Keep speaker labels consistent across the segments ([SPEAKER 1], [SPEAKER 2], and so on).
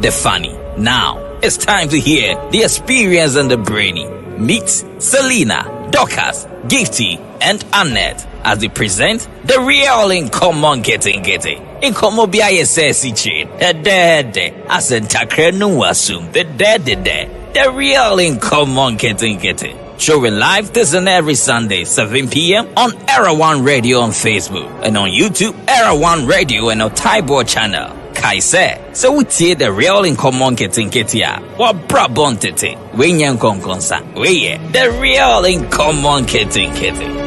[SPEAKER 1] the funny. Now, it's time to hear the experience and the brainy. Meet Selina, Dorcas, Gifty, and Annette as they present the real Nkomo Nketenkete. Nkomo biaye sesi chin, the dead, as in takrenu assume the dead, the real Nkomo Nketenkete. Showing live this and every Sunday, 7 p.m. on Era One Radio on Facebook and on YouTube, Era One Radio and on Taibo channel. Kaise, so we see the real Nkomo Nketenkete. What brabon tete? We nyan konkonsa. We the real Nkomo Nketenkete.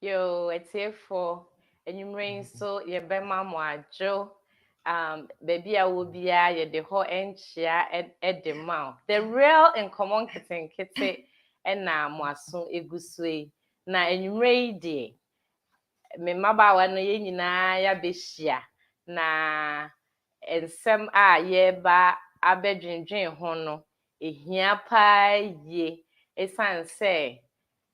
[SPEAKER 2] Yo, it's here for and you rain so ye be mama jo. Baby, I will be the whole enchia at the mouth. The real Nkomo Nketenkete and na mwasun eguswe. Na and you rain de. Me maba wano ye nyina ya beshia. Na ensem a ye ba abedwendwen ho no. Ehia pa ye. Esan say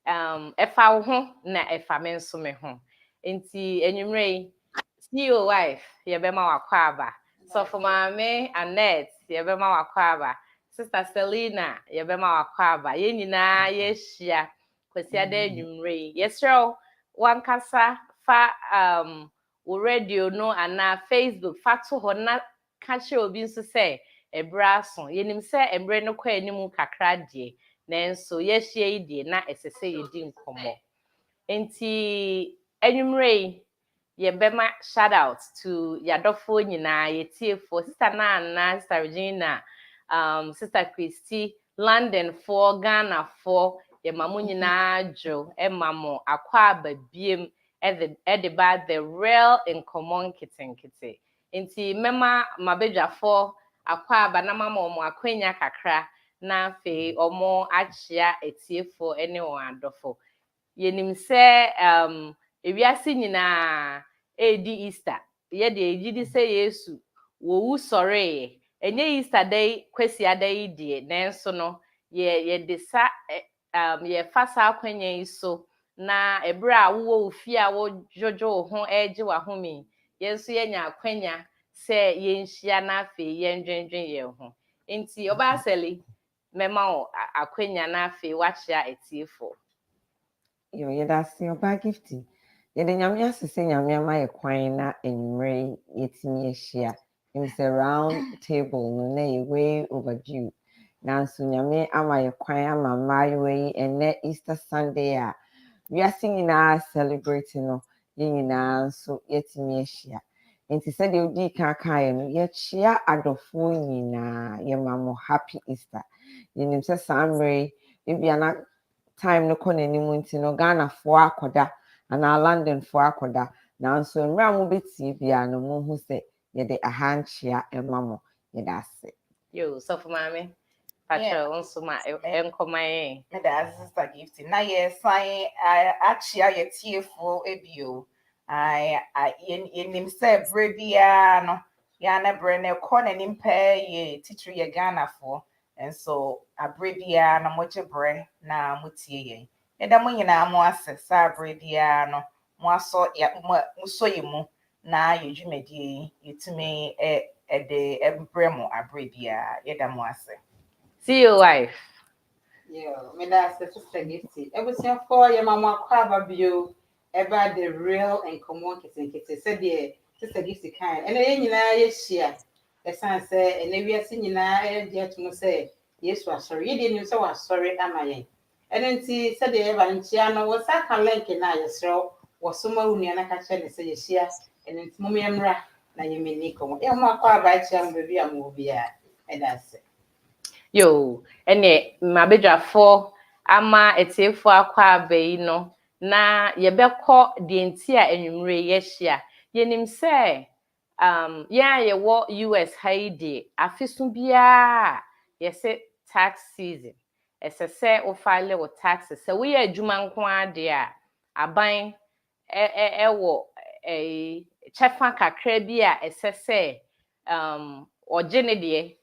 [SPEAKER 2] efa wo ho na efa me nso me ho enti enyumre CEO wife ye be ma wakwa aba so for mama Annette ye be ma wakwa aba sister Selina ye be ma wakwa aba ye nyina ye hia kwasi ada enyumre ye sro wankasa fa wo radio no ana Facebook fa to ho na ka che obi nso se ebra so yenim se embre no kwa animu kakra de nenso yehye idie na esese yedi nkomo enti enwumre ye bema shout out to yadofo nyina yetiefo sister na sister Regina sister Christy London for Ghana for ye mamu nyina adwo emamo akwa ababiem e ba the real Nkomo Nketenkete enti mema mabedwafo akwa aba na mama omo akwanya kakra na fe omo achia etiefo ene o adofo yenim se ewiase nyina edi Easter ye de ejidi se Yesu wo wu sore enye Easter day kwesi adai die nenso no ye de sa ye fasa akwanya iso na ebra wo ofi a wo jojo ho eje wa homi yenso yenya akwanya se yenhia na fe yendwendwen ye ho enti oba seli mema o akwenya na afi wachia etiefo
[SPEAKER 3] yo yedasi oba Gifty yede nyame asese nyame ama ye kwan na enwre yetimi ehia it's a round table no na ye way overdue nanso nyame ama ye kwan ama mayewe ene Easter Sunday a we are singing na celebrating no ye nyina so yetimi ehia enti said you di kaka no ye chia adofo nyina ye mamo happy Easter yenim se samre ebiana time no kɔ n'anim nti no Ghana fo akoda ana London fo akoda nanso mra mo beti bia no mo hu se ye de ahanchia emamo ye da ase
[SPEAKER 2] yo so for mama pacha onso ma enkoman
[SPEAKER 4] me da sister Gifty na ye sign achia ye tiefo ebio yenim se brebia no ya na bre ne kɔ n'anim pɛ ye teacher ye Ghana fo and so abrebia na moche bre na mutie yen eda mo nyina mo ase sa abrebia no mo aso ya mo so yimu na yedwumedie yetumi de ebre mo abrebia eda mo ase
[SPEAKER 2] see your wife
[SPEAKER 5] yo me da sister Gifty ebusia for your mama kwa babio eba the real Nkomo Nketenkete said the sister Gifty kind and ye nyina ye hia esan se ene wiase nyina e de atumo se Yesu asori ye de nim se wasori amaye enenti se de eba nchia no wo saka link na yesro wo soma unu na ka che ne se ye hia enenti mo memra na ye meni komo e mo akwa ba chia mbebi am obi a edase
[SPEAKER 2] yo ene mabedwafo ama etiefo akwa abai no na ye bekọ de nti a enwumre ye hia yenim se ya ye wo US haide afisu bia yese tax season esese o file wo taxes se we adwuma nko ade a aban wo chefa kakra bi a esese ogene de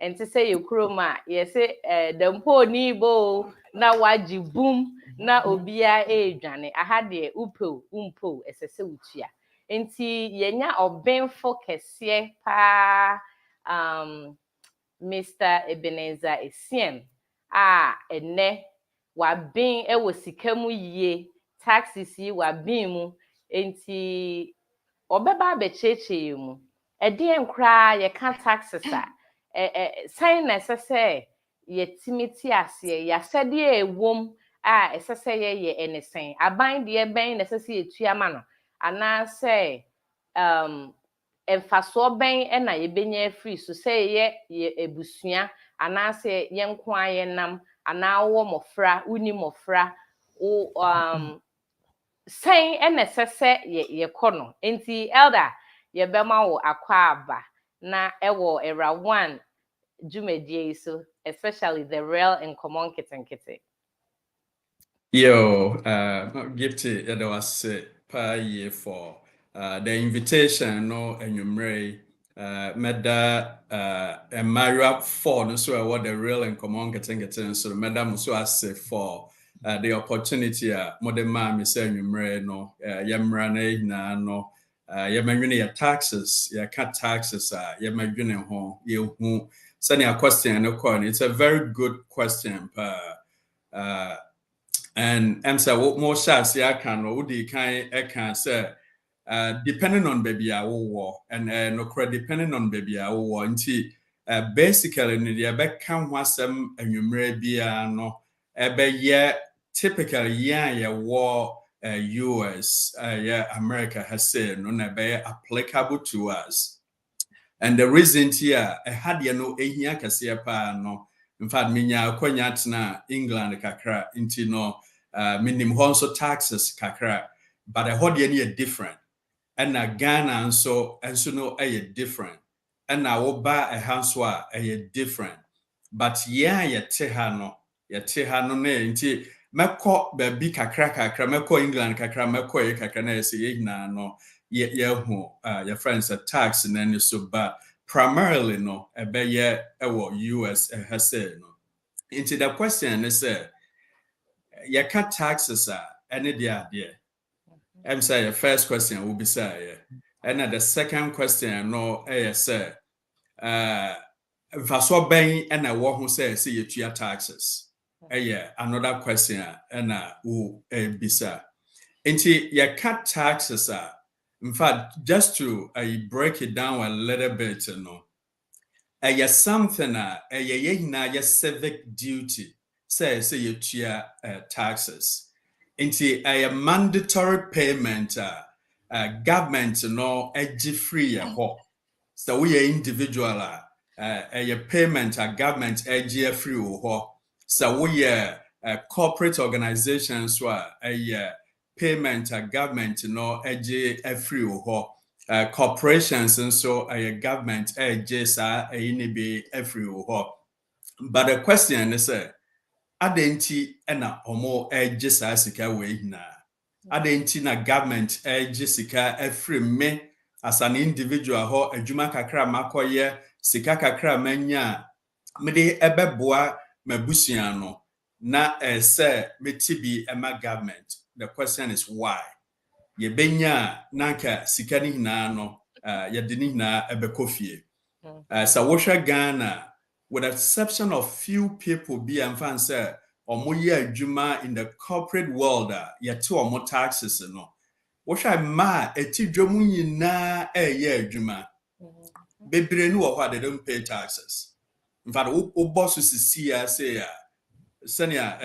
[SPEAKER 2] enti se ye kroma yese dempo ni bo na waji boom na obia edwane aha de upo umpo esese utua enti yenya obenfo kese pa Mr. Ebenezer Asiem enne wabin ewo sika mu yie taxes yi wabin mu enti obeba be cheche mu ede nkra ye ka taxes sign na sese ye timiti ase ya sede ewom esese ye enesen aban de ben na sese etua ma no ana se emfaso ben na ye benya free so say ye ebusua ana se ye nko aye nam ana wo mofra uni mofra o sen na sese ye kono enti elder ye bema wo akwa aba na ewo era one jumedie so especially the real Nkomo Nketenkete.
[SPEAKER 6] Yo, Gifty, it was per year for the invitation, no, and you may meda and Maria for no so what the real Nkomo Nketenkete so madam so I say for the opportunity modern man me say you may no yamrane na no yamanyune your taxes your cut taxes yamanyune ho you who send a question no question. It's a very good question and say what more shots I can or the kind I can say depending on baby I will and no credit depending on baby I will until basically the back can was some and you may be no typically yeah war US America has said no be applicable to us. And the reason here I had no ehia kase pa no in fact minya kwanya tena England kakra into no minimum also taxes kakra but I heard any different and na Ghana and so no different and na oba a hanswa different but yeah teha no na nti meko baby kakra meko England kakra meko kakra na say na no your friends are tax and then so but primarily no US has said no into the question is you cut taxes any idea I'm saying the first question will be say and then the second question no say vaso ben and a wo who say you taxes another question and who be say into you cut taxes in fact, just to break it down a little bit, something your civic duty say you taxes. Into a mandatory payment, government no free so we are individual a payment government free so we are corporate organizations a payment government no free corporations and so a government sa be free but the question is adenti na omo sa sika we na adenti na government sika free me as an individual adwuma kakra makoye sika kakra manya me de ebeboa mabusua no na say metibi ema government. The question is why ye benya nanka sika ni hina no ye de ni hina ebekofie so wosha Ghana with the exception of few people be and fan say omoye adwuma in the corporate world ye te omo taxes no wosha ma etidwomu nyina ye adwuma bebre ni wo they don't pay taxes. In fact o boss see say senior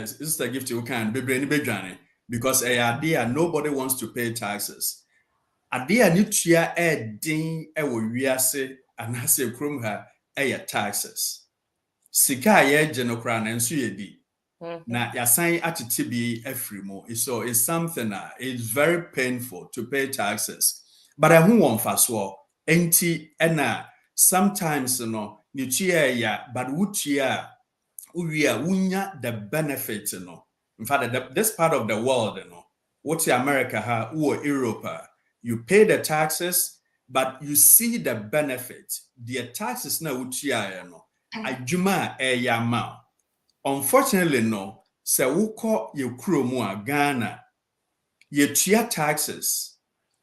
[SPEAKER 6] sister Gifty who can bebre ni bedwane because idea nobody wants to pay taxes. Idea ni tua din wo wiase anase krom ha taxes. Sika ye genokra na nso ye di. Na yasan atete bi afri mo. So it's something it's very painful to pay taxes. But I who want faso enti ena sometimes no ni tua ya but wutia unya the benefit no. In fact this part of the world no. What's America or Europe you pay the taxes but you see the benefit. The taxes na utia no. Ajuma yama. Unfortunately, no, se woko ye kuromu a Ghana ye tua taxes,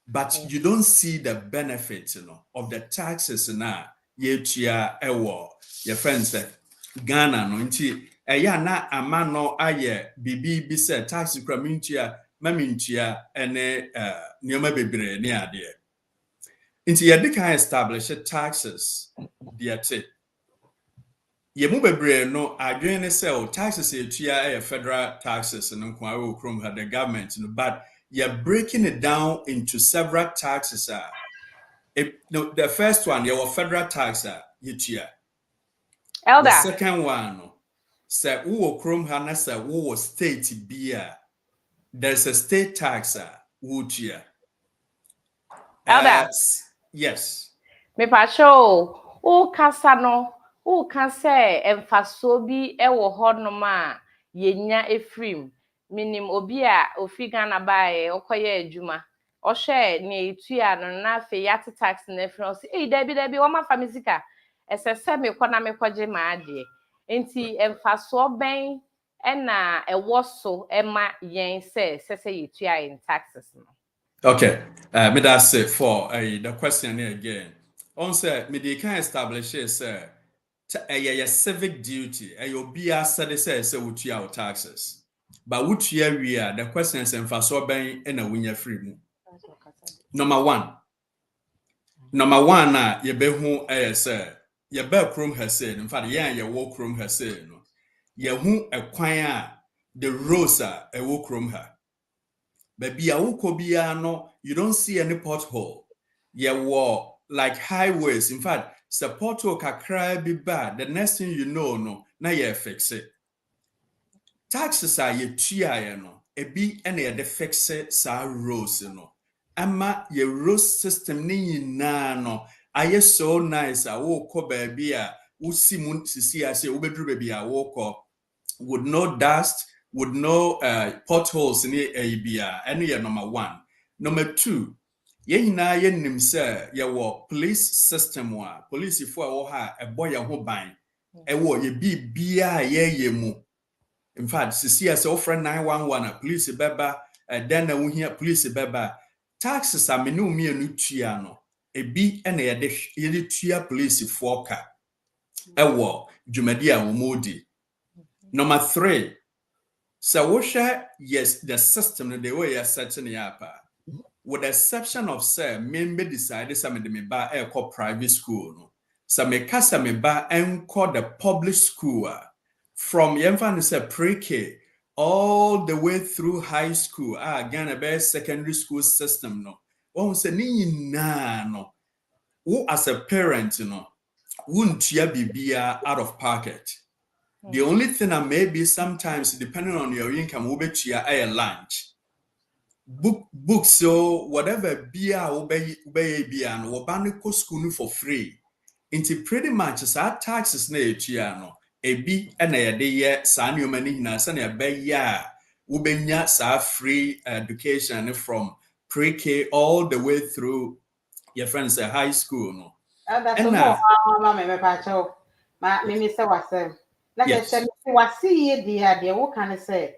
[SPEAKER 6] but you don't see the benefit, of the taxes na ye tua ewo your friends say Ghana no nti eya na ama no aye bibi bi se tax kra mintua mamintua ene nioma bebre ne ade nti ye de kan establish taxes diate ye mu bebre no adwen ne se o taxes etua federal taxes no kwa we krom ha the government no, but you're breaking it down into several taxes. The first one, your federal tax, the
[SPEAKER 2] Elder.
[SPEAKER 6] second one, say who krom hana say who state beer. There's a state tax, would
[SPEAKER 2] Elder.
[SPEAKER 6] Yes.
[SPEAKER 2] Me pacho o kasa no o ka se emfaso bi e wo honom a yenya efrim minim obi a ofi Ghana bae okoye adwuma ohwe ne etua no na fe yat tax na efrim o se dabi wo ma fa misika esese me kɔ na me kɔgye ma ade enti emfaso ben na ewo so ema yen se sese yetua in taxes no.
[SPEAKER 6] Okay, me that's it for the question again. On say me they can establish it say a civic duty you'll be asked to say would you taxes, but would you the question is for ben in a winner free. Number one na ye be hu say ye be krom ha say in fact ye wo krom ha say no ye hu ekwan a the rosa e wo krom ha. Baby, you don't see any pothole. Yeah, war like highways. In fact, support kakra be bad. The next thing you know, no, now you fix it. Taxes are ye tia, no, a be any de fix it, sa rose, no. Ama ye rose system ni na no. Aye so nice. I woke up baby. Usi mun sisi I say ubedru baby. I woke up with no dust. With no potholes in the ABR, and you're number one. Number two, ye na ye nim say ye wo police system wa police if wo ha a boy ho ban e wo ye bia ye mu. In fact, sisi as friend 911 police beba then na wo hia police beba taxes a menu mienu tua no e bi na ye de tua police for ka e wo dwumadi a wo modi. Number three, so yes, the system the way you're setting it up, with the exception of say, me decided some of me ba call private school. No, so me casa me ba call the public school from infant say pre-K all the way through high school. Again a best secondary school system. No, one say ni na no. Who as a parent, wouldn't you be out of pocket? The only thing that maybe sometimes, depending on your income, will be to lunch. Books, so whatever beer obey and wabanico school for free. Into pretty much as our taxes na no a B and a day sanu many na sanya be ya ubenya sa free education from pre-K all the way through your friends at high school. No.
[SPEAKER 5] And like I said, what see ye dear, what can I say?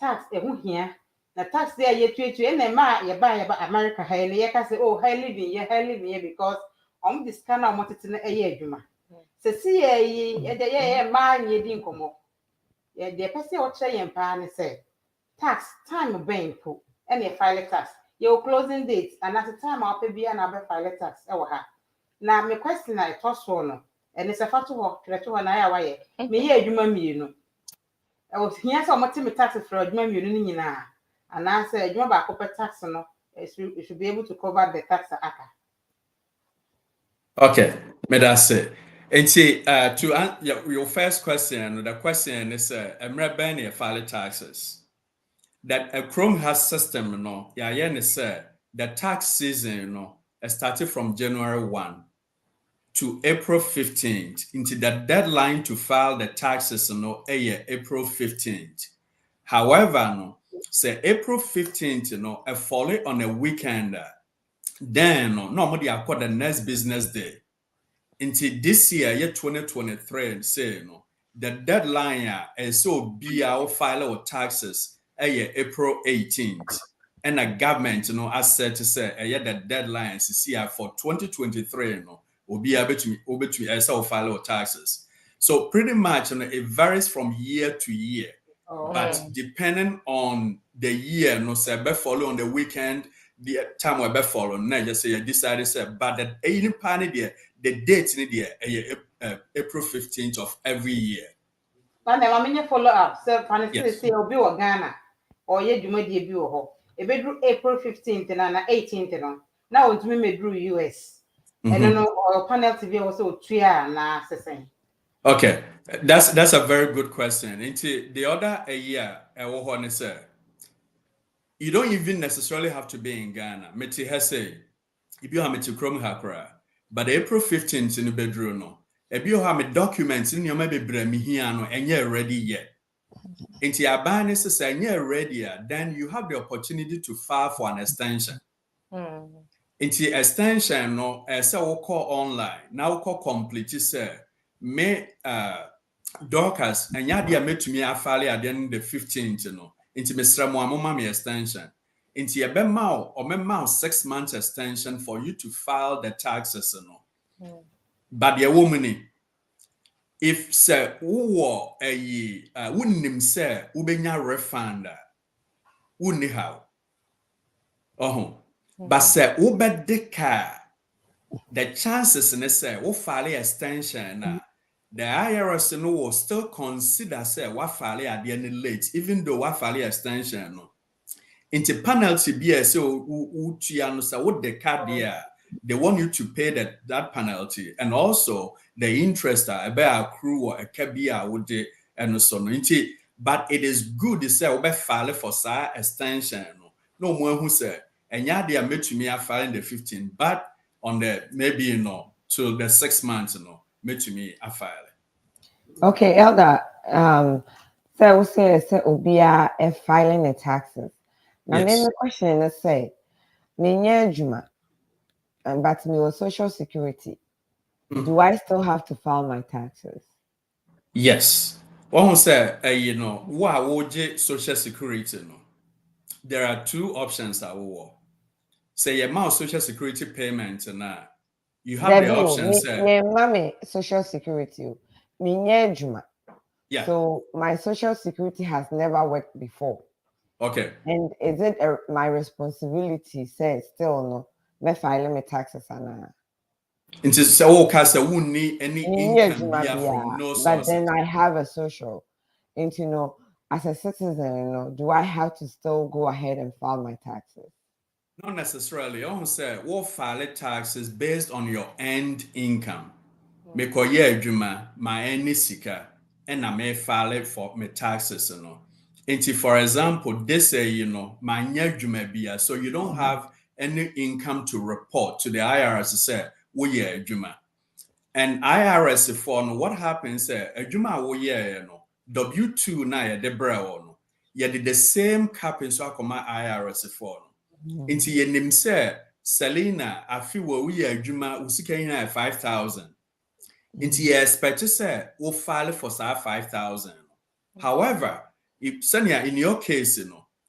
[SPEAKER 5] Tax, a who here. The tax there, ye treat you, and a ma, you buy about America, highly, you can say, oh, high living here, because on this kind of wanted to a year, Juma. So see ye, man, ye didn't come up. Yeah, the person or say and pan say, tax, time of bank, and a file tax. Your closing date, and at the time I'll pay another file tax. Now, my question I toss one. And it's a fact of an hour. Me, you know. I was here so much taxes for a million, and I said, you know, about corporate tax, no, you should be able to cover the tax.
[SPEAKER 6] Okay, may that's it. And see, to answer your first question, the question is, I'm file taxes. That a Chrome has system, the tax season, started from January 1. To April 15th, into the deadline to file the taxes, April 15th. However, say April 15th, a follow on a weekend, then normally I call the next business day. Into this year, 2023, say the deadline is so be our file or taxes April 18th. And the government, as said to say, the deadline is here for 2023, will be able to file or taxes. So pretty much, it varies from year to year. But depending on the year, say, follow on the weekend, the time we follow, now just say you decided, say, but the 80 party there, the date in there, April 15th of every year.
[SPEAKER 5] But I mean, follow up. So,
[SPEAKER 6] Yes.
[SPEAKER 5] say, Obi or Ghana, or ye do me debut or if it drew April 15th and 18th, now it's me drew US. I don't know, or panel TV also 3 years now, saying.
[SPEAKER 6] Okay, that's a very good question. Into the other year, you don't even necessarily have to be in Ghana. Meti hese, if you have me to Chrome Hakra, but April 15th in the bedroom, no. If you have me documents in your maybe bremi here no, and you're ready yet. Into your ban is say you're ready, then you have the opportunity to file for an extension. Into extension, no, say we call online. Now we call complete, say. Me Dorcas and yadia met to me a file at the end of the 15th, into Mr. Mamma extension. Into a bemau or memau 6 months extension for you to file the taxes, But the woman, if say who wouldn't him say ubenya refund, wouldn't how? But say ubedeka. The chances in say we file extension the IRS will still consider say what file at the end late, even though what file extension into penalty be so what the card there they want you to pay that penalty and also the interest about accrue or a cabia would the and so but it is good to say we file for sa extension no more who say and yeah they are made to me a file in the 15 but on the maybe till the 6 months made to me a file.
[SPEAKER 3] Okay, Elder, so we say Obia filing the taxes. Now
[SPEAKER 6] Yes.
[SPEAKER 3] then the question is say, me Juma, but me was Social Security. Do I still have to file my taxes?
[SPEAKER 6] Yes. One say, would Social Security there are 2 options that we will say amount Social Security payment and you have the option
[SPEAKER 3] me mommy Social Security. Me Juma.
[SPEAKER 6] Yeah.
[SPEAKER 3] So my Social Security has never worked before.
[SPEAKER 6] Okay.
[SPEAKER 3] And is it my responsibility? Say still no, me filing my taxes and
[SPEAKER 6] Into so won't need any income from no
[SPEAKER 3] but
[SPEAKER 6] source.
[SPEAKER 3] then I have a social. And as a citizen, do I have to still go ahead and file my taxes?
[SPEAKER 6] Not necessarily. I want to say we'll file taxes based on your end income. Me koye adwuma my any sika and I may file it for my taxes Into for example, they say my adwuma bia so you don't have any income to report to the IRS say we adwuma. And IRS for what happens adwuma we W2 na ye de bra ye did the same cap in so akoma IRS for Into ye nim say Selina afi wo we adwuma usika ina 5,000. Into ye expect to say we'll file for 5,000. However, if Sanya in your case,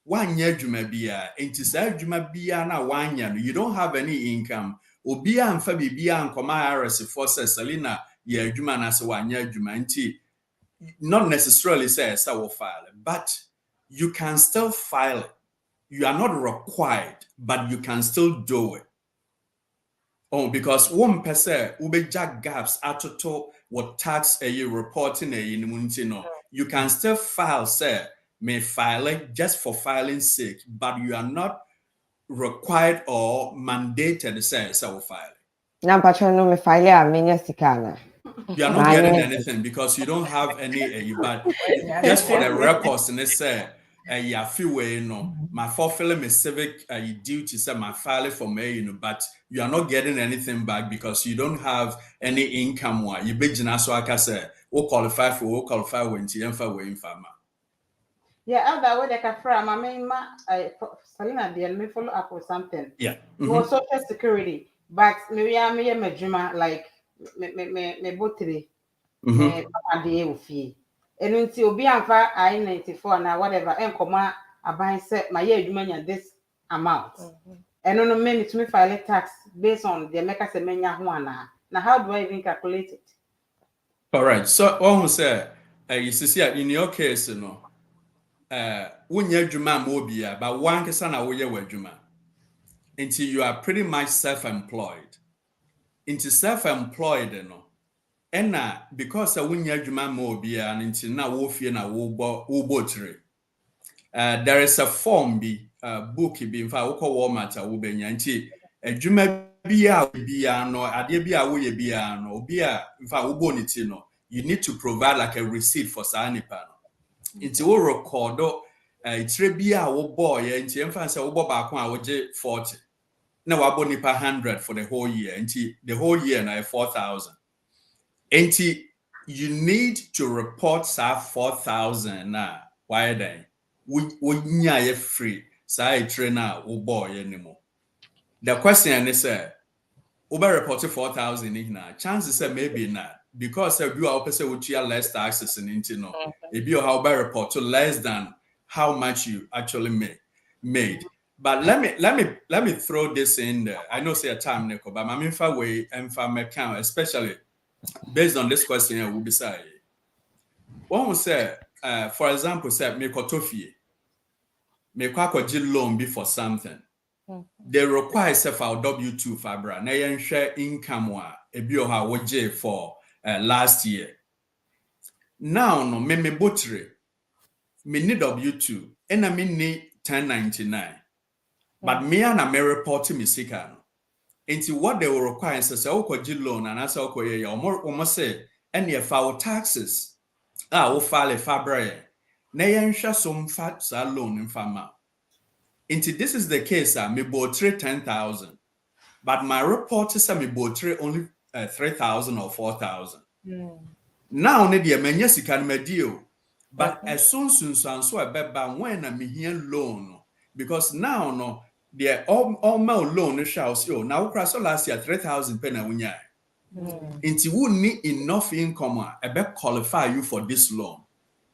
[SPEAKER 6] 1 year juma bia, into say juma bia na 1 year, you don't have any income. Obia and Fabi bia and Koma IRS for Selina, ye juma na 1 year juma, not necessarily say so will file it, but you can still file it. You are not required, but you can still do it. Because one person ubeja gaps atoto what tax reporting you can still file, may file it just for filing's sake, but you are not required or mandated to say so file it.
[SPEAKER 3] Now, Patrón, me file a minya sikana.
[SPEAKER 6] You are not getting anything because you don't have any, but just for the records, and they say, yeah, few way, my fulfilling my civic duty, say my filing for me, but you are not getting anything back because you don't have any income. You be so I can say, we qualify when you way in farmer.
[SPEAKER 5] Yeah, other way like a friend, Selina, let me follow up with something.
[SPEAKER 6] Yeah.
[SPEAKER 5] No Social Security, but maybe I'm a majuma like me botry. Me papa dey fee. eno nti obi amfa I-94 na whatever enkoma aban say my year adwuma this amount eno no me to me file tax based on the make say menya ho ana. Now how do I even calculate it?
[SPEAKER 6] All right. So one say you see in your case no when you adwuma ma obia but one kesa na wo ye wadwuma until you are pretty much self-employed. Into self-employed no ena because when you adwuma ma obia until na wo fie na wo botire. There is a form book bi in fact wo call Walmart wo benya until adwuma bia no ade bia wo ye bia no obi a in fact wo boniti no you need to provide like a receipt for sanipa no into wo record itire bia wo boy into in fact say wo bo ba ko a wo je 40 na wa bo nipa 100 for the whole year into the whole year na 4,000 into you need to report sa 4,000 na why then we nya free sa itire na wo boy anymore. The question is over report 4,000 in chances say maybe not because you are person with less taxes and into no if you how report to less than how much you actually made. But let me throw this in there. I know say a time Nico, but I'm in far way and from account, especially based on this question I will be say. One will say for example say me kotofie me kwakwaji loan be for something. They require self-out W2 fabra. Na yen share income wa ebi oha woje for last year. Now no me botire me need W2 and I me need 1099. But me and me report me sika no. Into what they will require is say okwaji loan and asa okoye ya omo say any file taxes. O file fabra. Na yen share some fat sa loan in fama. Into this is the case, me botire 10,000, but my report is me botire only 3,000 or 4,000. Now, ne dia menya sika me deal, but as soon so beba when I me here loan because now no the all my loan shall see now crash last year 3,000 penna wunya. Into who need enough income qualify you for this loan.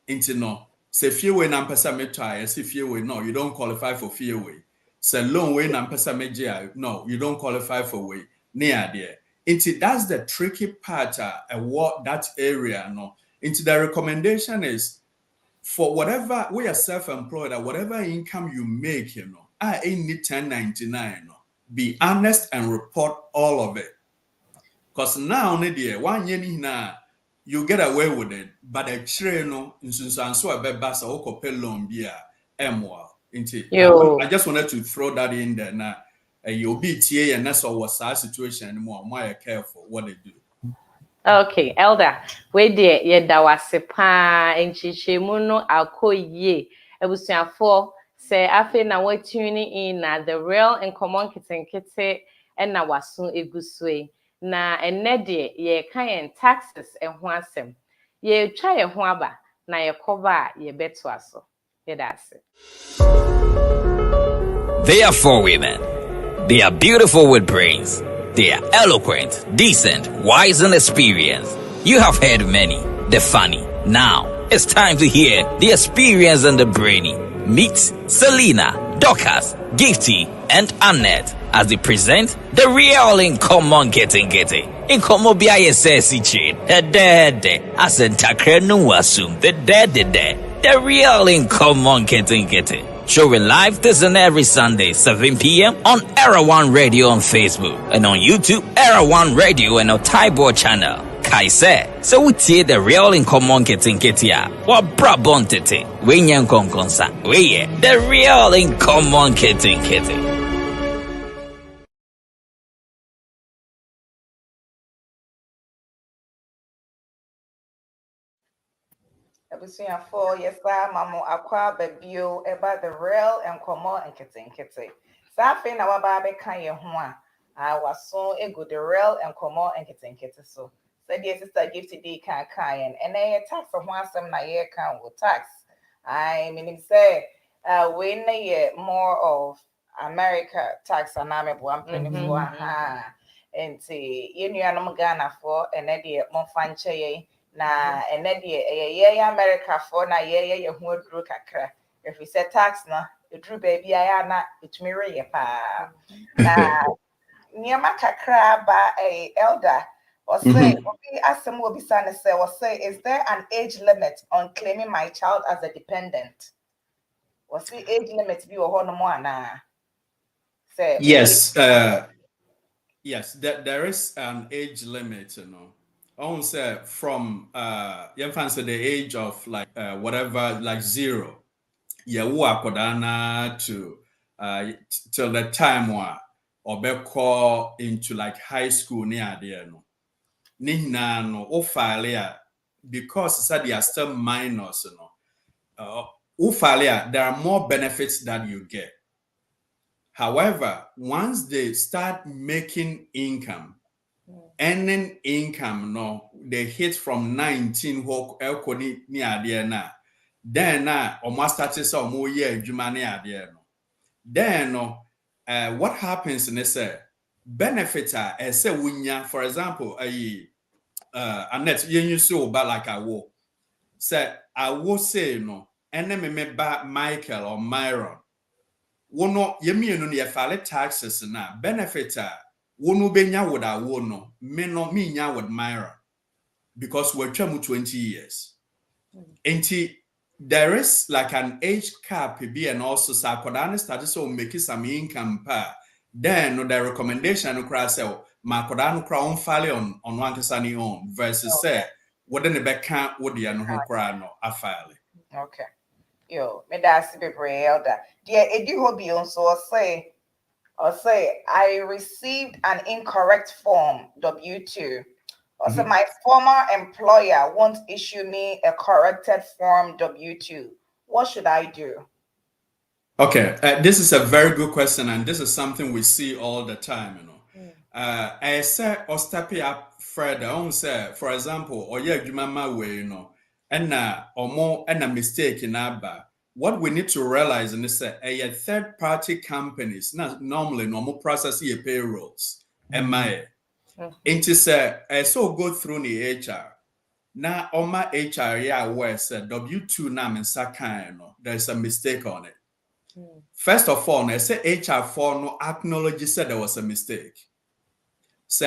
[SPEAKER 6] Into no. Say fear na mpesa me try, say fear no, you don't qualify for fear way. Say loan way na mpesa me no, you don't qualify for way. Near there. Into that's the tricky part what that area no. Into the recommendation is for whatever we are self-employed or whatever income you make, you know, I ain't need 1099 no. Be honest and report all of it. Because now one year na you get away with it, but a train no so a basa oko pay loan bia emwa into I just wanted to throw that in there now. You'll be TA and that's what our situation anymore. More careful what they do.
[SPEAKER 2] Okay, Elder, we dear ye da wase pa enchichemu no akoye ebusuafo say afi na we tuning in na the real Nkomo Nketenkete and na waso egusue na enne de ye kan taxes ho asem ye twa ye ho aba na ye cover ye beto aso ye da ase.
[SPEAKER 1] They are 4 women. They are beautiful with brains. They are eloquent, decent, wise, and experienced. You have heard many, the funny. Now, it's time to hear the experience and the brainy. Meet Selina, Dorcas, Gifty, and Annette as they present the real Nkomo Nketenkete. Nkomo biaye sesi chin, asentakre nu assume the real Nkomo Nketenkete. Showing live this and every Sunday, 7 p.m. on Era One Radio on Facebook and on YouTube, Era One Radio and on Taibo channel. Kaise, so we see the real Nkomo Nketenkete. What brabontete? We nyan konkonsa. We the real Nkomo Nketenkete.
[SPEAKER 4] Abusuafo yesa mamo akwa babio eba the real Nkomo Nketenkete. Safi na waba abeka ye ho a waso ego the real Nkomo Nketenkete so. Said yes sister Gifty D kan and e tax for ho asem na ye kan wo tax. I mean say we na ye more of America tax aname bo ampeni for ha. Enti ye nuanom Ghana for ene de mo fanche ye na ene de ye America for na ye hu aduru kakra if we say tax na eduru baby aya na etumi reye pa na niema kakra ba elder or say obi asem obi san say or say is there an age limit on claiming my child as a dependent or say age limit bi ho no mo ana say
[SPEAKER 6] yes yes there is an age limit, you know. I won't say from you fancy the age of like whatever, like 0. Yeah, who are kodana to till the time or be call into like high school near there no. Nina no o file because said they are still minors, you know. There are more benefits that you get. However, once they start making income, earning income, no, they hit from 19 then almost started some more year then what happens in this benefit say winya, for example, Annette, you so but like I will say no, and then me ba Michael or Myron. Wono yemi no ye file taxes na benefit wono benya would a wono me no me nya with Myra because we're 20 years. Enti there is like an age cap be and also sakodane started so make some income pa then no the recommendation no cry say ma kodano cry on file on one kesani on versus say what the be can would the no cry no a file.
[SPEAKER 4] okay. Yo, me that's be elder. Dear Eddie Hobby also say I received an incorrect form W2. Also, my former employer won't issue me a corrected form W2. What should I do?
[SPEAKER 6] Okay, this is a very good question, and this is something we see all the time, you know. I say, or step up further, I won't say, for example, or yeah, you mama way, you know, and or more and a mistake in Abba. What we need to realize in this a third-party companies, not normally normal process your payrolls, MIA. Into say, so go through the HR. Now, on my HR, yeah, where said W2 nam and Sakano, there's a mistake on it. First of all, I say HR4 no acknowledge said there was a mistake. So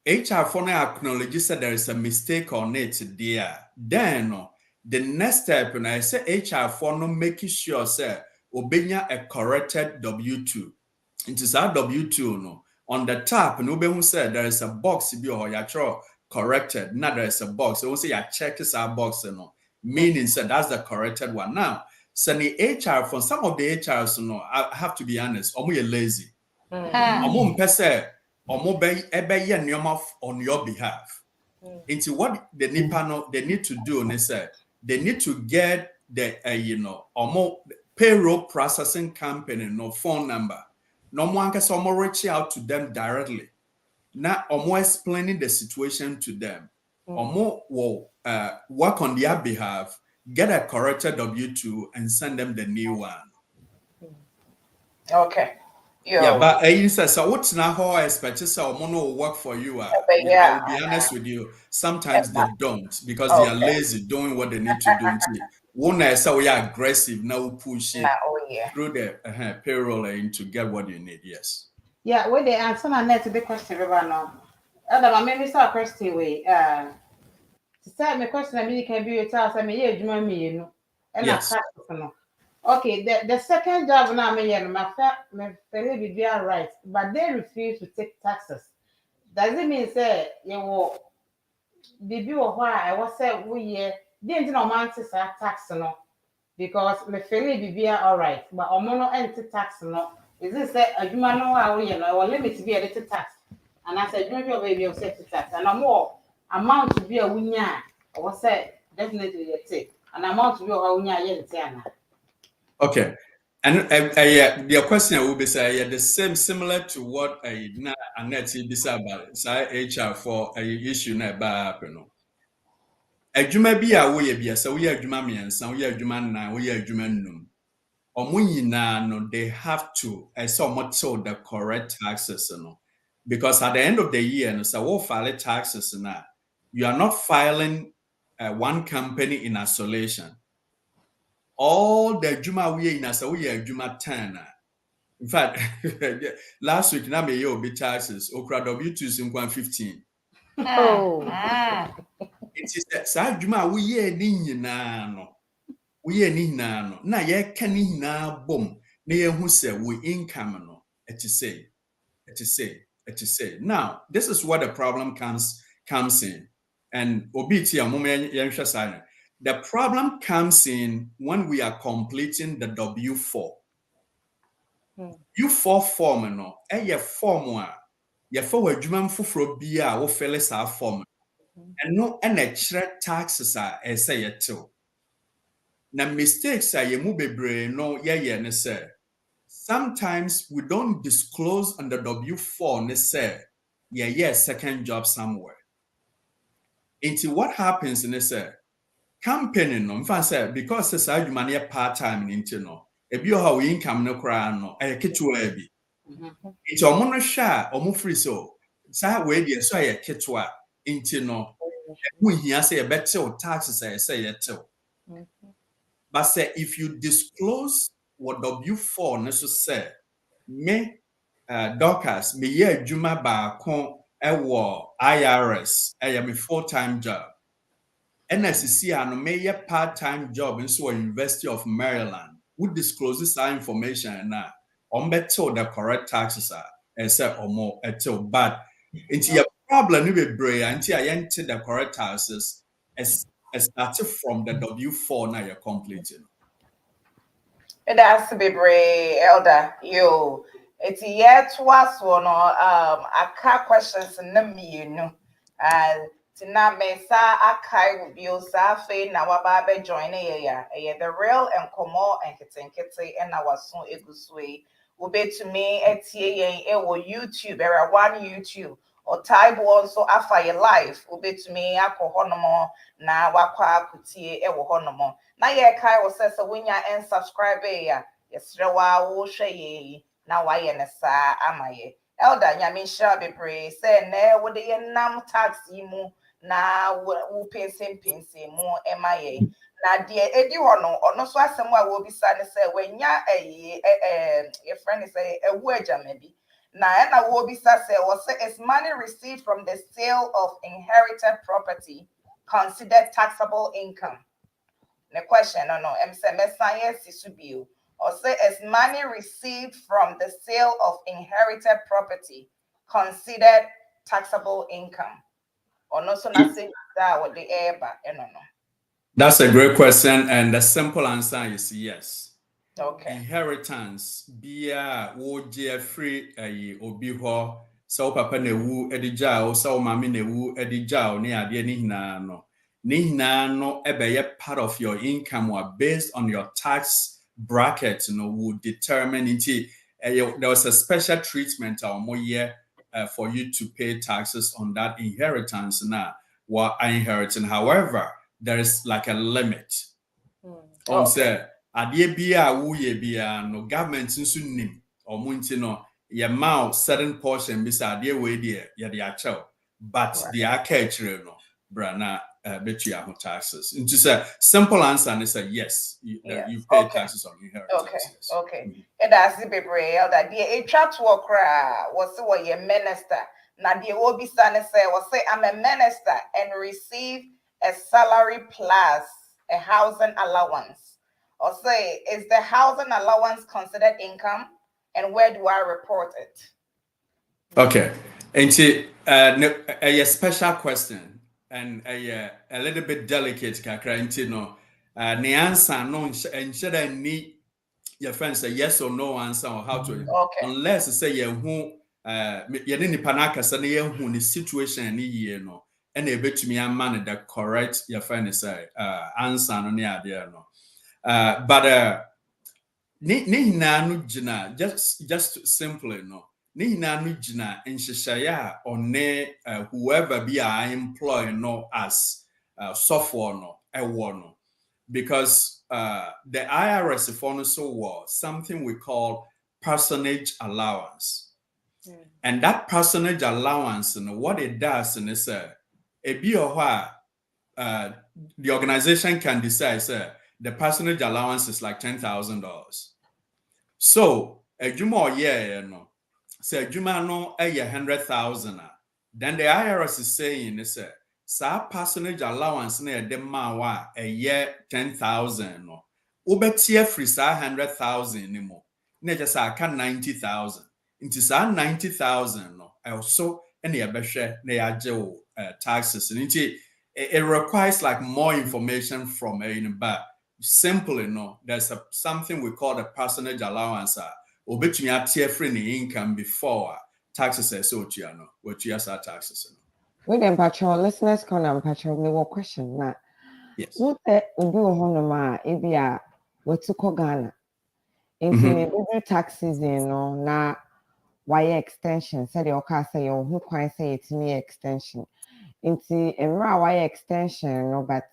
[SPEAKER 6] HR4 no acknowledge said there is a mistake on it there. Then the next step, and I say HR4 no making sure say obenya a corrected W2. It is our W2 no on the top, and obey said there is a box be or ya corrected. Now there is a box. So we say ya check this our box, you know, meaning said that's the corrected one. Now, so the HR from some of the HRs, you know, I have to be honest, omo you lazy. Omo mpese omo be on your behalf. Into what the Nipano they need to do, and they said they need to get the you know, omo payroll processing company no phone number. No one can someone reach out to them directly. Now omo explaining the situation to them. Omo will work on their behalf, get a corrected W2 and send them the new one.
[SPEAKER 4] Okay.
[SPEAKER 6] Yeah, but you said so what's now how I expect so omo will work for you. I will be honest with you. Sometimes they don't because they are lazy doing what they need to do. One say we are aggressive now push it through the payroll to get what you need. Yes.
[SPEAKER 5] Yeah, when they answer Annette the question, now. I maybe start question way. To start my question, I mean, can be a task. I mean, yeah, you know, and
[SPEAKER 6] yes.
[SPEAKER 5] Okay, the second job now, my family be all right, but they refuse to take taxes. Does it mean say you will be why I was said we didn't know man to say tax no because my family be all right, but omono enter tax no. Is this say a human no how you know or limit to be a little tax? And I said, don't you baby of set tax and a more amount to be a winya or was said definitely a take an amount to be a winya yen.
[SPEAKER 6] Okay. And the question will be say the same similar to what Annette be say about HR for a issue na ba no. Adwuma bi a wo ye bia say wo ye adwuma miensa wo ye adwuma na wo ye adwuma num. Omo nyina no they have to somewhat the correct taxes no. Because at the end of the year no say wo file taxes na you are not filing one company in isolation. All the Juma we in as we Juma 10. In fact, last week na me yo be taxes. Okra W2s in 115.
[SPEAKER 2] Oh.
[SPEAKER 6] It is that sa Juma we ye ni nyina no. We ye ni nyina no. Na ye ka ni nyina bom. Na ye hu se we income no. It is say. Now, this is where the problem comes in. And obiti the problem comes in when we are completing the W4. U4 form no, a form wa ye for adwuma mfoforo bia wo fele sa form. And no and a taxes are say ye too. Na mistakes are ye mu bebre no ye ne say. Sometimes we don't disclose on the W4 ne say second job somewhere. Into what happens in this company no say because it's a part-time into no ebi how income no cry no ketua bi. It's omo no sha omo free so we dey so ketua into no who here say better taxes say yetel. But say if you disclose what W4 necessary, me Dorcas, me ye juma ba kon ewo IRS, me full-time job. NSC ano me ye part-time job in so University of Maryland. Who discloses that information na beto the correct taxes are and say omo eto. But into your problem you be brave until I enter the correct taxes as started from the W4 now you're completing.
[SPEAKER 4] That's be brave, elder. Yo, it's yet was one I car questions in the me, and tina me sa akai will be osafe na wababe join the real Nkomo Nketenkete and our son eguswe will be to me at YouTube, era one YouTube. Or type also after your life will be to me akohonomo na wakwa kutie ewo honomo na ye kai was says when ya and subscribe ya yesrewa wo hwe na wa ye ne sa amaye elder nyame sha be pray say na wo de nam taxi mu na wo pensem mu emaye na de edi hono ono so asem a wo bisa ne say wenya your friend say ewu agama bi. Na will be say is money received from the sale of inherited property considered taxable income? The question, no, or say is money received from the sale of inherited property considered taxable income? Or no, so not say that what the air back, no.
[SPEAKER 6] That's a great question, and the simple answer is yes.
[SPEAKER 4] Okay.
[SPEAKER 6] Inheritance bia wo je free obi ho so papa na wu edija o so mama na wu edija o ne ade ni hina no ebeye part of your income or based on your tax bracket will determine into there was a special treatment for you to pay taxes on that inheritance now what inheriting. However, there is like a limit. Say adie bia wo ye bia no government nso nim omunti no ye ma certain portion bisa adie we dey ye dey achew but the akechire no brana betua ho taxes. Into say simple answer is a yes, you pay taxes on inheritance.
[SPEAKER 4] Okay. And that's the baby that the chat worker was what your minister. Now the obi son say was say I'm a minister and receive a salary plus a housing allowance. Or say, is the housing allowance considered income? And where do I report it?
[SPEAKER 6] Okay. And a special question and a little bit delicate, no. The answer no and should I need your friends say yes or no answer or how to unless say who ni panaka say who the situation ni no and a bit to me man the correct your friend say answer no near there no. But ni hinanu jina just simply no ni hinanu jina nhyehyaya one whoever be I employ no as software no ewo no because the IRS for so was something we call personage allowance. And that personage allowance what it does is ebi the organization can decide, the personage allowance is like $10,000. So, a juma year, no, say juma no a 100,000. Then the IRS is saying, sa personage allowance na de ma a year 10,000 no. Ubetia free sa 100,000 anymore. Na just a 90,000. Into sa 90,000 no. Also, any abeshe na yaje taxes. And it requires like more information from but simply no, there's something we call the personage allowance. Obetumi atie free the income before taxes so no, what you are taxes.
[SPEAKER 3] With them patrol listeners corner patrol me one question na.
[SPEAKER 6] Yes.
[SPEAKER 3] What obi wo hono ma e bia watuko Ghana. Into me do tax season no na why extension said the oka say you who kwan say it's me extension. Into emra why extension no but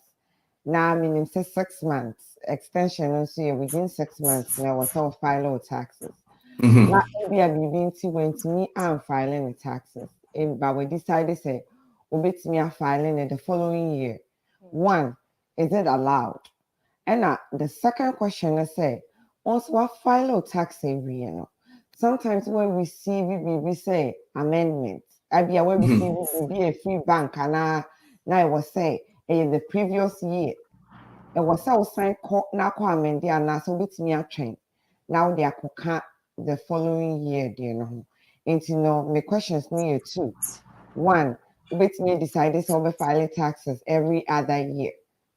[SPEAKER 3] now meaning say 6 months extension no so within 6 months now was all file taxes. Now maybe I be went to me and filing the taxes. But we decided say me are filing it the following year. One, is it allowed? And the second question I say, also what file tax every year. Sometimes when we see we say amendment. I be when we see we be a free bank and now it was say in the previous year. It was so sign now amend and so me a train. Now they are the following year, you know. And you know, my questions near two. One, me decided to over file taxes every other year.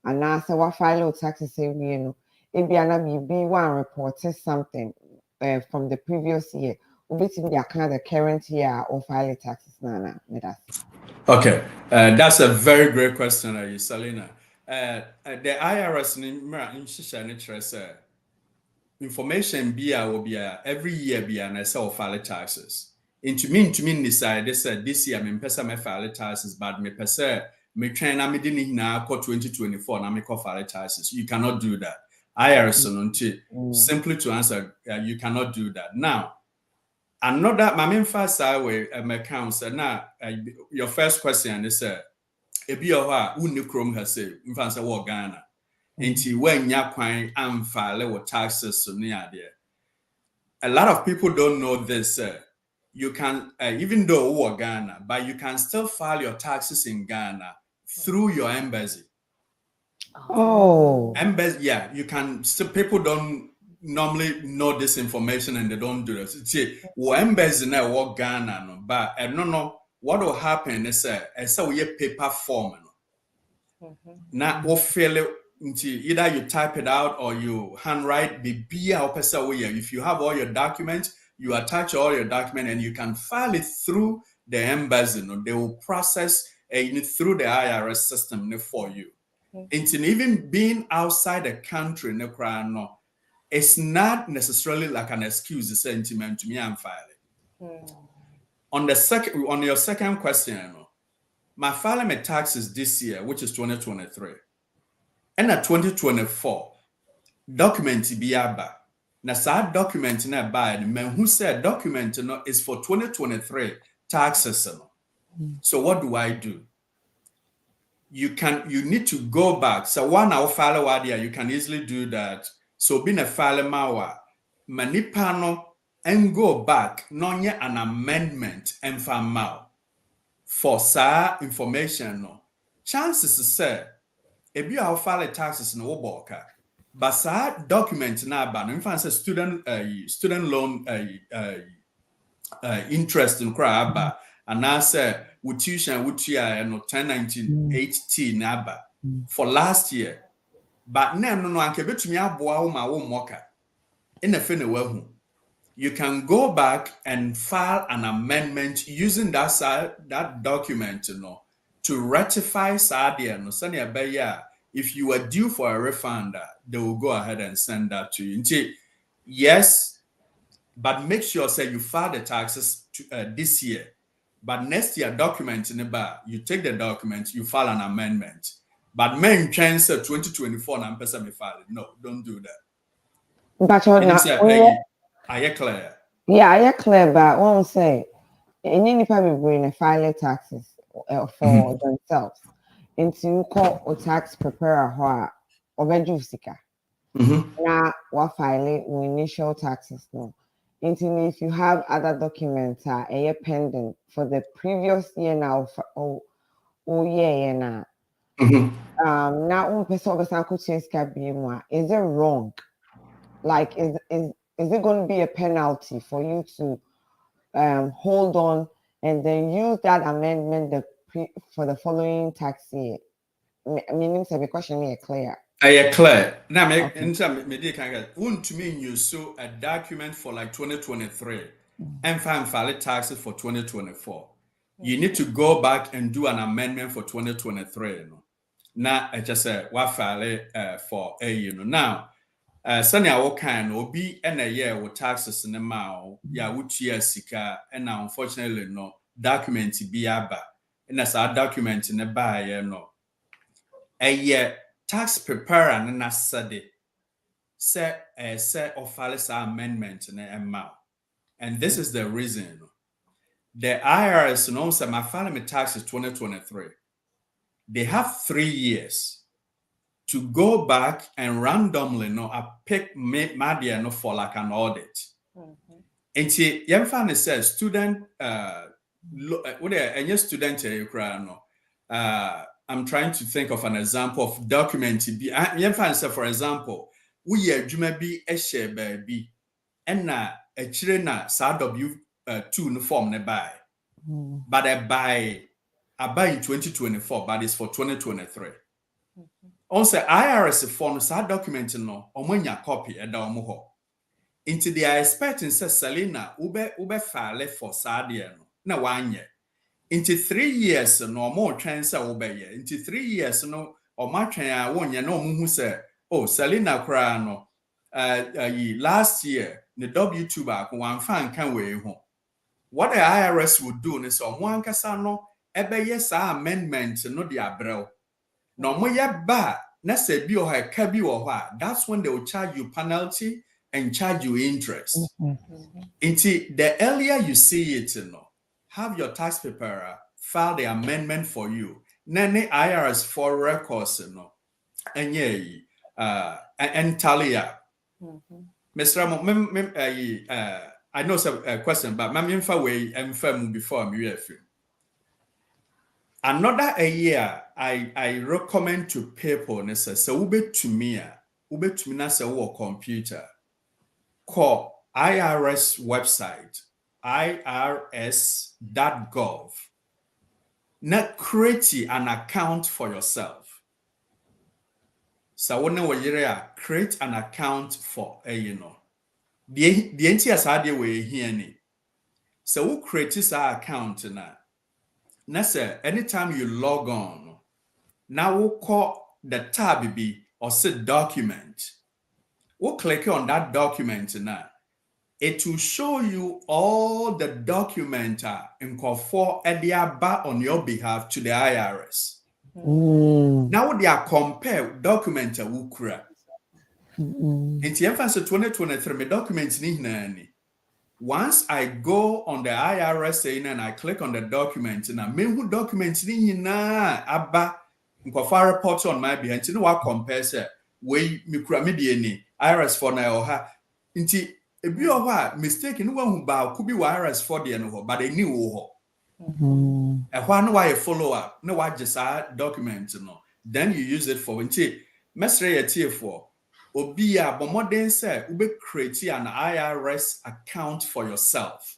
[SPEAKER 3] And now so what file taxes every year, no. If you are be one reported something from the previous year, me the account the current year or file taxes nana.
[SPEAKER 6] Okay, that's a very great question, Selina. The IRS in information will be every year be an file taxes. To me decide they said this year me pesa me file taxes, but me pesa me train na me didn't na 2024 na me file taxes. You cannot do that. IRS simply to answer, you cannot do that. Now, another my main first way my account said now your first question is ebi oha unni krom ha say mfa say wo Ghana. Enti when nya kwan am file with taxes so near there. A lot of people don't know this. You can, even though we're Ghana, but you can still file your taxes in Ghana through your embassy.
[SPEAKER 3] Oh.
[SPEAKER 6] Embassy, yeah, you can. So people don't normally know this information and they don't do this. See, embassy now work Ghana, no, but I don't know what will happen. Is we paper form, no. Now we fill it. Either you type it out or you handwrite. If you have all your documents, you attach all your documents and you can file it through the embassy. No? They will process through the IRS system for you. Even being outside the country, it's not necessarily like an excuse to say to me and file it. On your second question, my filing my taxes this year, which is 2023. And at 2024, document be aba. Na sa document na ba and man who said document is for 2023 taxes. So what do I do? You need to go back. So one hour file wadia, you can easily do that. So being a file mawa, manipano and go back, non yet an amendment and file for sa information. No chances to say. If you have filed taxes in Oboka, but that document now ban in fact student loan interest in crab and now say with tuition which year 1019 naba for last year. But no anke betumi aboa ma wo moka in a fene you can go back and file an amendment using that document, to ratify Sadia no sanya beya. If you are due for a refund, they will go ahead and send that to you. Yes, but make sure say you file the taxes this year. But next year, document in the bar, you take the document, you file an amendment. But main chance 2024 and person file it. No, don't do that.
[SPEAKER 3] But
[SPEAKER 6] are you clear?
[SPEAKER 3] Yeah, I clear, but one say, any people bring a file taxes for themselves. into you call a tax preparer who obeju sika. Now what file initial taxes no. Until if you have other documents a pending for the previous year now oh yeah now. Now person is it wrong? Like is it going to be a penalty for you to hold on and then use that amendment for the following tax year? Meaning the question is clear.
[SPEAKER 6] Clear. Now, want to mean you so a document for like 2023 and file taxes for 2024. You need to go back and do an amendment for 2023. Now, I just said what file for a now. Sunny our kind will be in a year with taxes in the mouth. Yeah, which year sika and now unfortunately no document be aba. And as our document in the buy no. A year tax preparer na sade say or file amendment in the amount. And this is the reason. The IRS knows that my family tax is 2023. They have 3 years to go back and randomly pick media for like an audit. And see, Yemfan says student what any student I'm trying to think of an example of document. Yemfan said, for example, we adwuma bi share baby and na a chire na sa W2 no form ne buy. But I buy in 2024, but it's for 2023. Also, IRS form sa document no omonya copy e da omo into they are expecting say Selina ube file for sa de no na wanye into 3 years no more chance ube ye into 3 years no o ma twen a wonye no muhu say oh Selina kra no last year the W2 back one fan can we ho. What the IRS would do is on one kasa no ebe yes amendment no the abrel. No mo ye ba na se bi o ha ka bi o ha. That's when they will charge you penalty and charge you interest. Until the earlier you see it, have your tax preparer file the amendment for you. Nene IRS for records, and and tally up. Mr. I know some question, but I'm way and firm before me. Another a year, I recommend to people, so ube to me na se wo computer. Call IRS website, irs.gov. Now create an account for yourself. So when create an account for the entire side way here. So we create this account now say anytime you log on, now we'll call the tab be or say document. We'll click on that document now. It will show you all the document in for Ediaba on your behalf to the IRS. Now they are compare document wukura. In the emphasis 2023, my documents ni. Once I go on the IRS and I click on the document, and I mean documents ni na abba nkofar report on my behalf. You know what compare say we mikura me IRS for na oha. Inti ebi oha mistake no one ba could be IRS for the no but they knew ho. No why follow up, no why just document no. Then you use it for inti mesre ye for Obia bomodern say ube create an IRS account for yourself.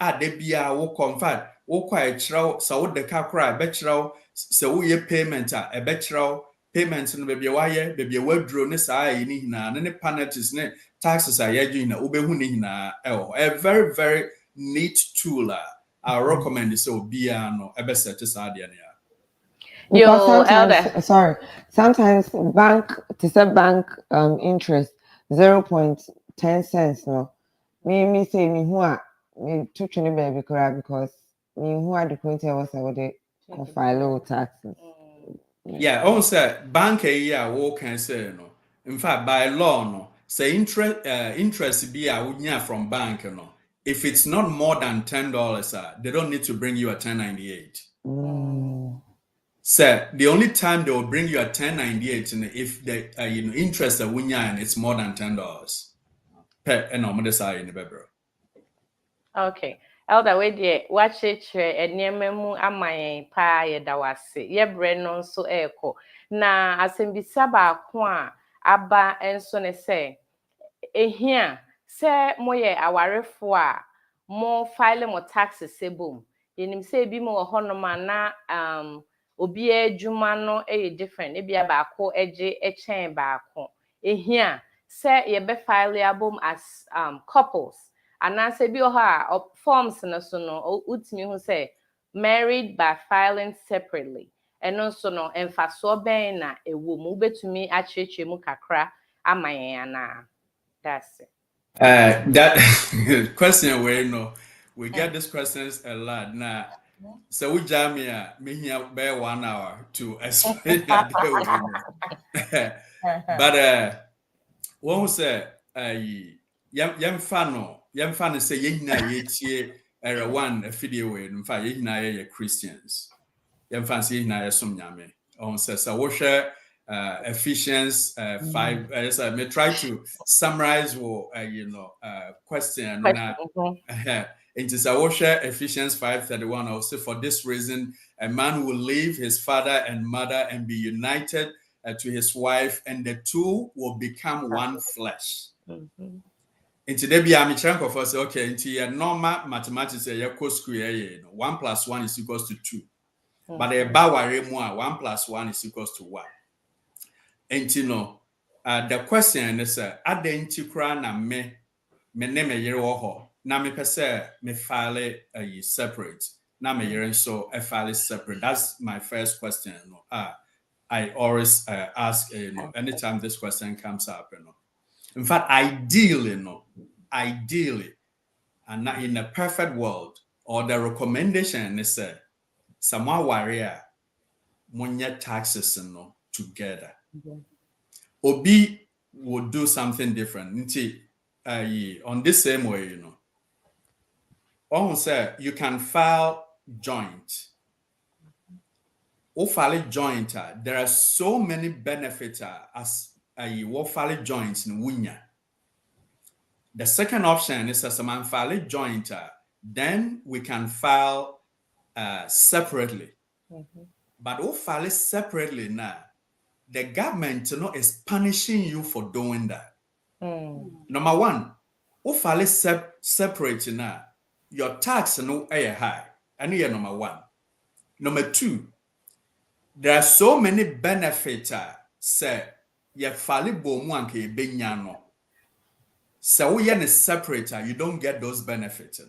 [SPEAKER 6] Debia wo confirm wo kwa echraw so de kakra bechraw so ye payment a bechraw payment no bebia waye bebia wadro ne saa ni hina ne penalties ne taxes a ye na ube hu ne hina a very very neat tool I recommend so obia no ebe set saa de ne.
[SPEAKER 2] Yo, Elder.
[SPEAKER 3] Sometimes bank interest 0.10 cents. No, me say me who are me too chini baby because me who are the point was I would file low taxes.
[SPEAKER 6] Yeah, also bank what can say no. In fact, by law no, say interest be a from bank no. If it's not more than $10, they don't need to bring you a 1098. Sir, the only time they will bring you a 1098 if the interest that we and it's more than $10 per normal side in the bedroom.
[SPEAKER 2] Okay. Elder we de wakyekye enema mu amayen pa ye da wase. Ye bre no nso eko. Na asembisa ba ko a aba enso ne se ehia se moye awarefo a mo file mo taxes sebom. Yenim se bi mo honoma na obi adwuma no different. Ebi ba ko eje echen ba ko. Ehia se ye be file abom as couples. And I say, be forms no so no utimi who say married by filing separately. And also no emfaso ben na ewo mu betumi acheche mu kakra amayana. That's it.
[SPEAKER 6] That question where we get these questions a lot now. So we jam me here by 1 hour to explain that but one who say yam fan say ye one video in fact ye Christians yam fan say ye some nyame on says so share Ephesians 5 I may try to summarize what question into Sawosha Ephesians 5:31 also for this reason a man will leave his father and mother and be united to his wife and the two will become one flesh. Into there be a for say okay into your normal mathematics your school 1 + 1 is equals to 2 but a baware more 1 + 1 is equals to 1. And the question is identikra na me name yere wo na me pese me file separate na me yere so a file separate. That's my first question. I always ask anytime this question comes up. In fact, ideally, and not in a perfect world, or the recommendation is someone warrior money taxes together. Obi would do something different. On this same way, say you can file joint. File joint, there are so many benefits as file joints in winya. The second option is as a man file joint, then we can file separately. But file separately now, the government is punishing you for doing that. Number one, file separate now, your tax high, and you're number one. Number two, there are so many benefits. Say, you file bomu anke benyano. So we are separate, you don't get those benefits.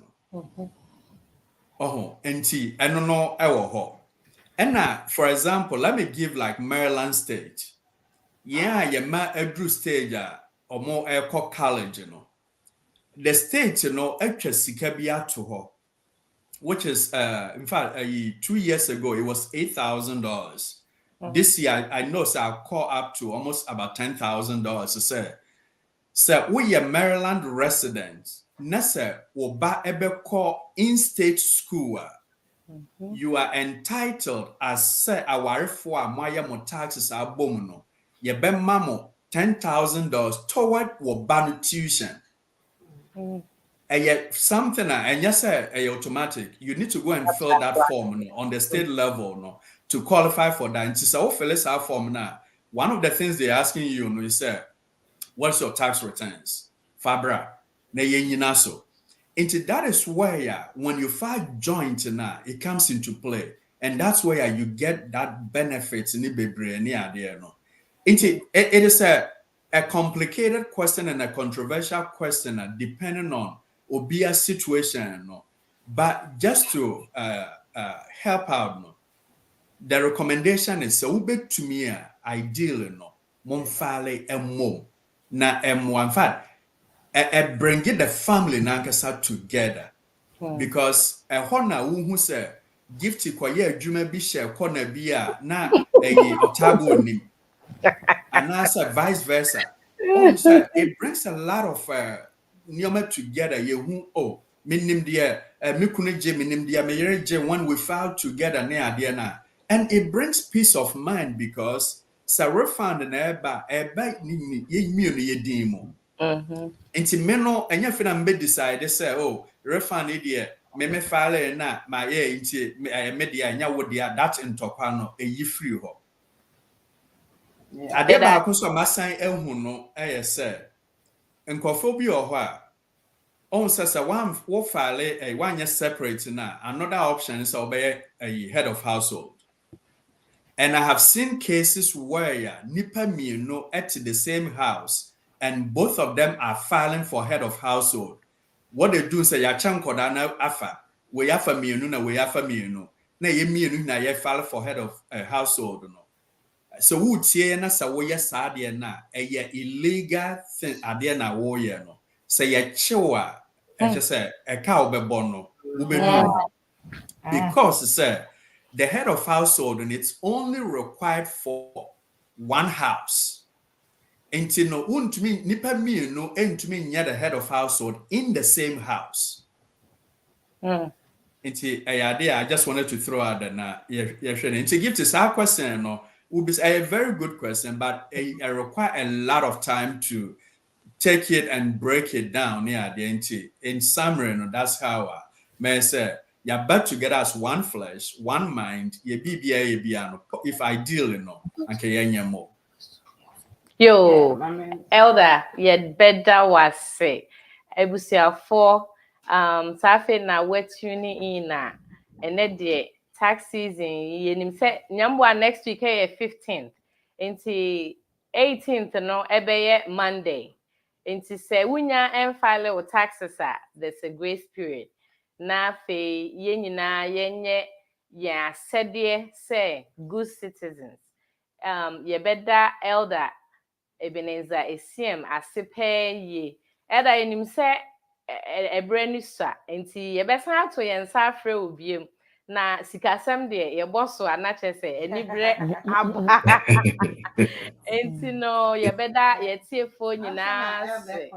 [SPEAKER 6] And for example, let me give like Maryland State. Yeah, you every stage or more airport college, The state, extra sikabia to her, which is in fact 2 years ago it was $8,000. This year I know so I'll call up to almost about $10,000 to say. So we are Maryland residents. Nessa will ba ebe call in-state school. You are entitled as say our for Maya mo taxes are bomuno. Ye be mamo $10,000 toward wo banu tuition. And yet something and yes sir automatic. You need to go and fill that form on the state level to qualify for that. And so fill this out form now. One of the things they're asking you is what's your tax returns? Fabra, ne yenyinaso. Into that is where when you file joint now, it comes into play. And that's where you get that benefits in the it is a complicated question and a controversial question depending on obia situation. But just to help out, the recommendation is so big to me ideally monfale emo. Na in fact, bring the family nankasa together because a hona who say Gifty kwaye adwuma bi share corner bia na otago nim and answer vice versa. It brings a lot of nyoma together. Minim dia me kunu je minim dia me yere je when we file together na ade na And it brings peace of mind because sa refund na eba ni ye mienu ye din mo. Nti me no enya fe na mbe decide say oh refund e me file na ma ye nti me dia nya wo dia that ntokwa no eyi free ho. Ade ba ko so masan ehu no say nkofo bi ho a on says one wo file one separate na another option is obey a head of household. And I have seen cases where nipa mienu at the same house and both of them are filing for head of household. What they do say ya chankoda na afa, we afa mienu na we afa mienu. Na ye mienu na ye file for head of household no. So who tie na sa wo ye sa de na illegal thing ade na wo ye no. Say ye chewa e just say e ka obebo no, wo be no. Because say the head of household and it's only required for one house. Until no untumi nipa mienu entumi nya the head of household in the same house. Until I just wanted to throw out that now. To give to our question no will be a very good question, but I require a lot of time to take it and break it down. Yeah, in summary, no, that's how I may say. You're back together as one flesh, one mind. If I deal, and more.
[SPEAKER 2] Yo, elder, yet better was say. Ebusia for safe na wetuni ina. And then the tax season, yenim say nyambwa next week 15th. Into 18th no ebeye Monday. Into say wunya and file with taxes there's a grace period. Na fe ye nyina yenye ya sedie say good citizens. Ye better elder Ebenezer Asiem asepe ye. Eda yenim say ebre ni sa enti ye besan ato ye nsa afre obiem na sikasem de ye boso anache say enibre aba. Enti no ye beda ye tiefo nyina se.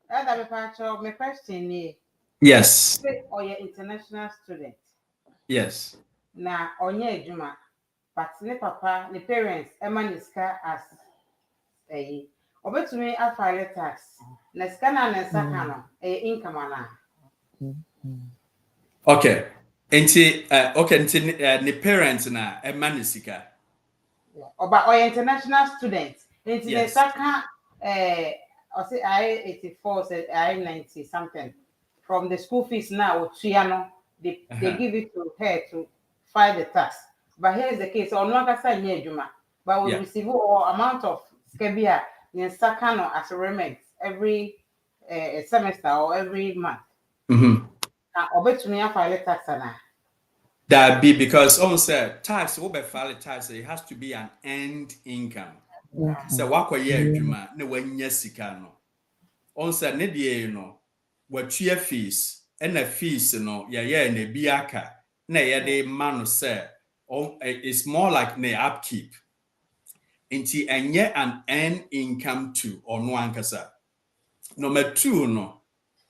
[SPEAKER 5] My question is,
[SPEAKER 6] Yes.
[SPEAKER 5] or your international student?
[SPEAKER 6] Yes.
[SPEAKER 5] Na onye ejuma, but ne papa, ne parents, emaniska as a obetumi a file tax. Na skana na sakano, income ana.
[SPEAKER 6] Okay. Nti the parents na emanisika.
[SPEAKER 5] But or international students, nti
[SPEAKER 6] Yes.
[SPEAKER 5] ne saka or say I-84 said I-90 something from the school fees now Triano they give it to her to file the tax. But here is the case on one side near Juma, but we receive all amount of skebia in sakano as a remit every semester or every month. Obetumi file tax na.
[SPEAKER 6] That be because on said tax will be filed tax, it has to be an end income. So wako ye juma ne wanya sika no. On said ne die no what your fees and the fees no ye ne biaka na ye de man say it's more like ne upkeep. Inti enye an end income too or no ankasa. Number 2 no.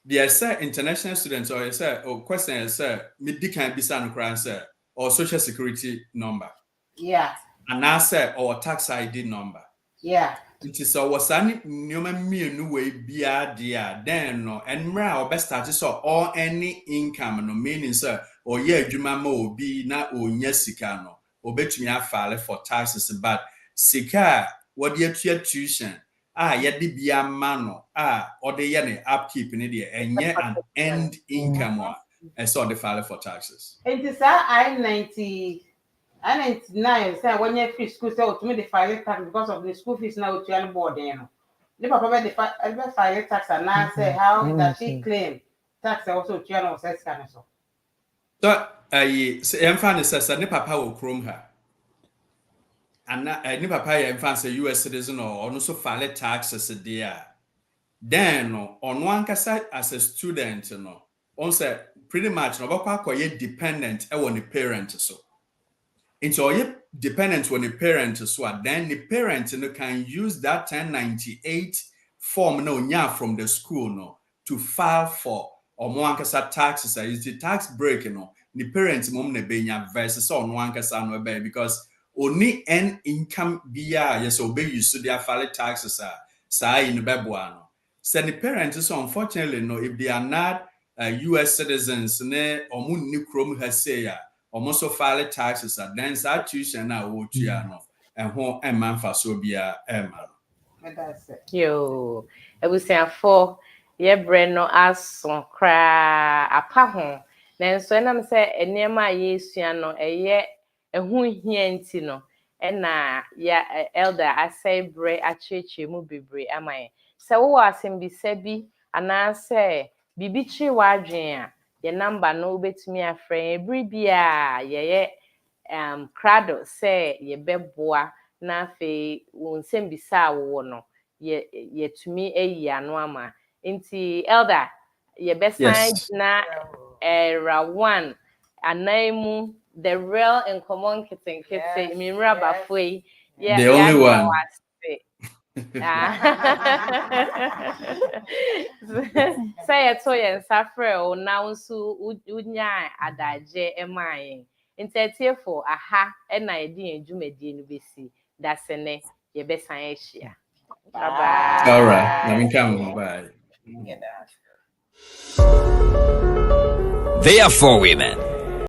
[SPEAKER 6] There say international students or say question is me can be san answer or social security number.
[SPEAKER 5] Yeah.
[SPEAKER 6] And I say or tax ID number.
[SPEAKER 5] Yeah.
[SPEAKER 6] It is so was any new way be idea then no and mra best start so or any income no meaning sir or juma mo be na onya sika no obetumi file for taxes but sika what your tuition yedi bia mano or the yene upkeep in it and yet an end income one and so the file for taxes.
[SPEAKER 5] It is I-99 say when you free school say to me the file tax because of the school fees now to your board then. The papa the file tax and now say how does she claim tax also to your sex kind of so.
[SPEAKER 6] So I'm fine says that papa will chrome her. And ni papa and fancy US citizen or also file taxes there. Then on one side as a student on say pretty much no bakwa dependent on the parent so. Into you dependent on the parent so then the parent can use that 1098 form from the school to file for or more taxes is the tax break the parents mom ne benya versus on one kasa no be because only an income biya yes obey you so their file taxes are say in beboano. So the parents so unfortunately no if they are not US citizens ne omu ni krom ha say ya almost so file taxes are then sa tuition na wo tua no and ho and man fa so bia
[SPEAKER 2] yo ebusiafo ye bre no aso kra apa ho nanso enam se enema yesua no eye ehu hia nti no na ya elder asai bre acheche mu bebre amaye se wo asem bi se bi ana se bibi chi wadwen a ye number no obetumi afrɛ ebri bia ye krado se ye beboa na fe wonsem bisa wo no ye tumi eyi ano ama nti elder ye besan na era one anaimu the real Nkomo Nketenkete Mimra Bafoi
[SPEAKER 6] the only one
[SPEAKER 2] say to yen safre o now nso unya adaje emayen intetiefo aha na edi enjumadi no besi dasene ye besan ehia. Bye bye.
[SPEAKER 6] All right, let me come. Bye.
[SPEAKER 1] They are 4 women